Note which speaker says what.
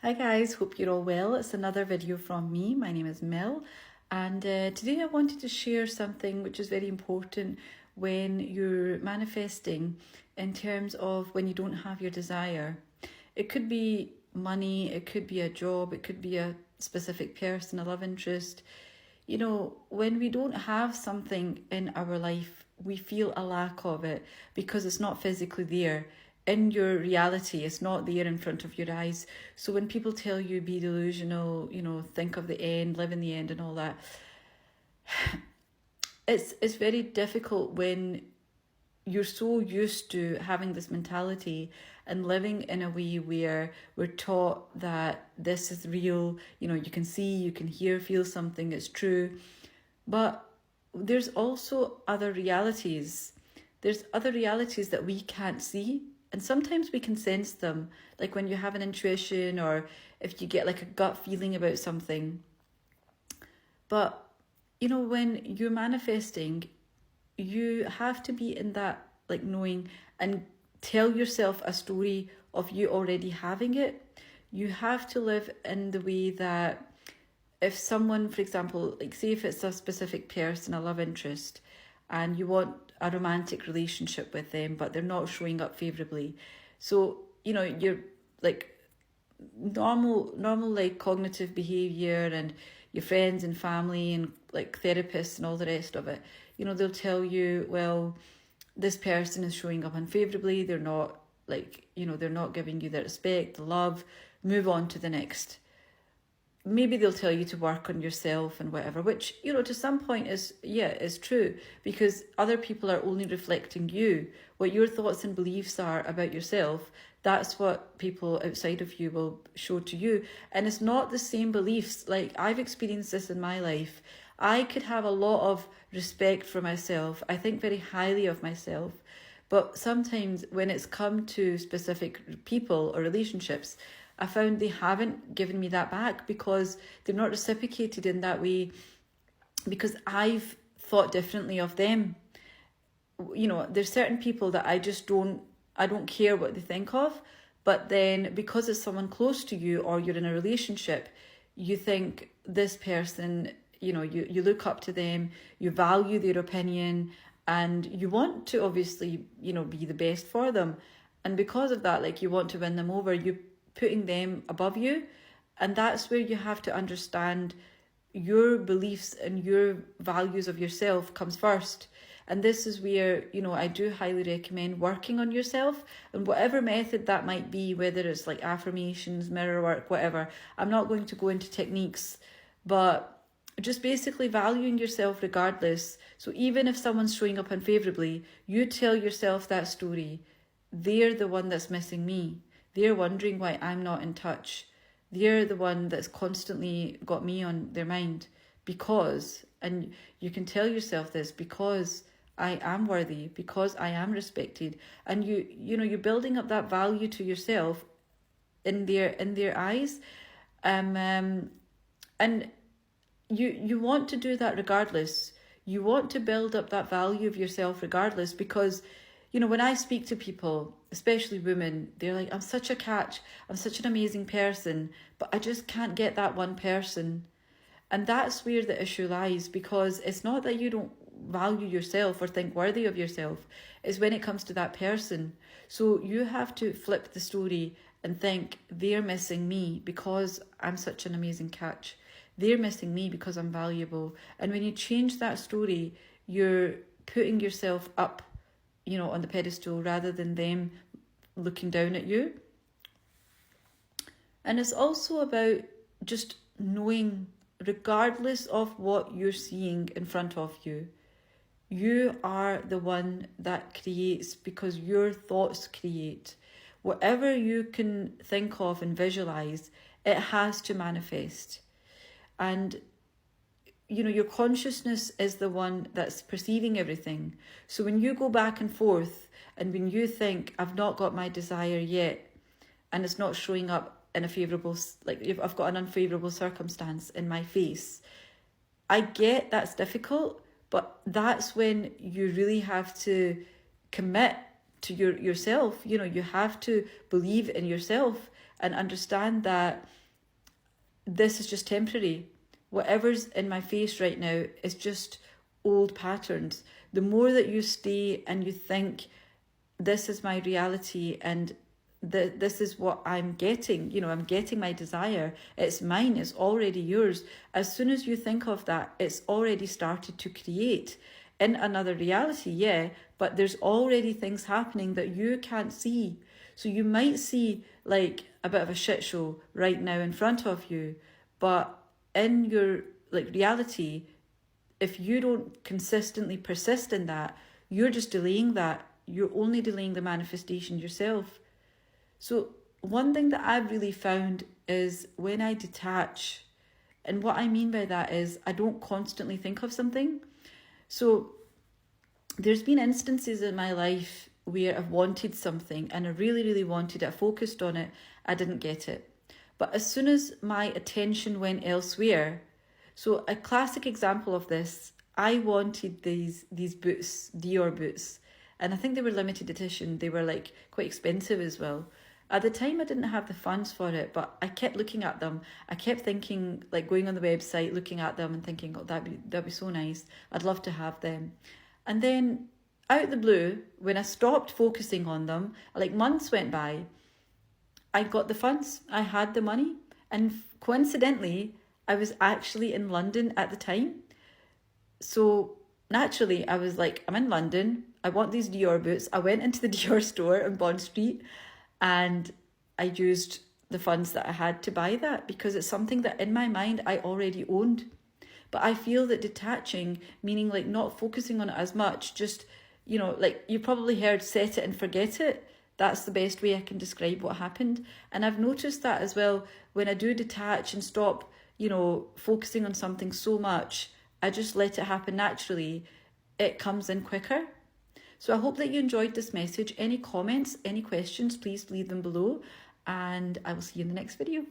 Speaker 1: Hi guys, hope you're all well. It's another video from me. My name is Mel, and today I wanted to share something which is very important when you're manifesting in terms of when you don't have your desire. It could be money, it could be a job, it could be a specific person, a love interest. You know, when we don't have something in our life, we feel a lack of it because it's not physically there. In your reality, it's not there in front of your eyes. So when people tell you be delusional, think of the end, live in the end and all that, it's very difficult when you're so used to having this mentality and living in a way where we're taught that this is real, you can see, you can hear, feel something, it's true. But there's also other realities. There's other realities that we can't see. And sometimes we can sense them, like when you have an intuition or if you get like a gut feeling about something. But, when you're manifesting, you have to be in that like knowing and tell yourself a story of you already having it. You have to live in the way that if someone, for example, like say if it's a specific person, a love interest, and you want a romantic relationship with them, but they're not showing up favorably. So, you're like normal like cognitive behavior and your friends and family and like therapists and all the rest of it, they'll tell you, well, this person is showing up unfavorably. They're not they're not giving you the respect, the love, move on to the next. Maybe they'll tell you to work on yourself and whatever, which, to some point is true, because other people are only reflecting you. What your thoughts and beliefs are about yourself, that's what people outside of you will show to you. And it's not the same beliefs. Like, I've experienced this in my life. I could have a lot of respect for myself. I think very highly of myself. But sometimes when it's come to specific people or relationships, I found they haven't given me that back because they're not reciprocated in that way, because I've thought differently of them. There's certain people that I don't care what they think of, but then because it's someone close to you or you're in a relationship, you think this person, you look up to them, you value their opinion, and you want to obviously, be the best for them. And because of that, like, you want to win them over, you putting them above you. And that's where you have to understand your beliefs and your values of yourself comes first. And this is where, I do highly recommend working on yourself, and whatever method that might be, whether it's like affirmations, mirror work, whatever. I'm not going to go into techniques, but just basically valuing yourself regardless. So even if someone's showing up unfavorably, you tell yourself that story. They're the one that's missing me. They're wondering why I'm not in touch. They're the one that's constantly got me on their mind because, and you can tell yourself this, because I am worthy, because I am respected. And you're building up that value to yourself in their eyes. And you want to do that regardless. You want to build up that value of yourself regardless, because when I speak to people, especially women, they're like, I'm such a catch, I'm such an amazing person, but I just can't get that one person. And that's where the issue lies, because it's not that you don't value yourself or think worthy of yourself, it's when it comes to that person. So you have to flip the story and think, they're missing me because I'm such an amazing catch. They're missing me because I'm valuable. And when you change that story, you're putting yourself up, on the pedestal rather than them looking down at you. And it's also about just knowing, regardless of what you're seeing in front of you, you are the one that creates, because your thoughts create. Whatever you can think of and visualize, it has to manifest. And your consciousness is the one that's perceiving everything. So when you go back and forth, and when you think, I've not got my desire yet, and it's not showing up in a favourable, like if I've got an unfavourable circumstance in my face, I get that's difficult, but that's when you really have to commit to yourself. You have to believe in yourself and understand that this is just temporary. Whatever's in my face right now is just old patterns. The more that you stay and you think, this is my reality and this is what I'm getting, I'm getting my desire, it's mine, it's already yours. As soon as you think of that, it's already started to create in another reality, yeah, but there's already things happening that you can't see. So you might see like a bit of a shit show right now in front of you, but in your like reality, if you don't consistently persist in that, you're just delaying that. You're only delaying the manifestation yourself. So one thing that I've really found is when I detach, and what I mean by that is I don't constantly think of something. So there's been instances in my life where I've wanted something and I really, really wanted it, I focused on it, I didn't get it. But as soon as my attention went elsewhere, so a classic example of this, I wanted these boots, Dior boots, and I think they were limited edition. They were like quite expensive as well. At the time, I didn't have the funds for it, but I kept looking at them. I kept thinking, like going on the website, looking at them and thinking, oh, that'd be so nice. I'd love to have them. And then out of the blue, when I stopped focusing on them, like months went by, I got the funds. I had the money. And coincidentally, I was actually in London at the time. So naturally, I was like, I'm in London. I want these Dior boots. I went into the Dior store on Bond Street and I used the funds that I had to buy that because it's something that in my mind I already owned. But I feel that detaching, meaning like not focusing on it as much, just, like you probably heard set it and forget it. That's the best way I can describe what happened. And I've noticed that as well when I do detach and stop, focusing on something so much, I just let it happen naturally. It comes in quicker. So I hope that you enjoyed this message. Any comments, any questions, please leave them below. And I will see you in the next video.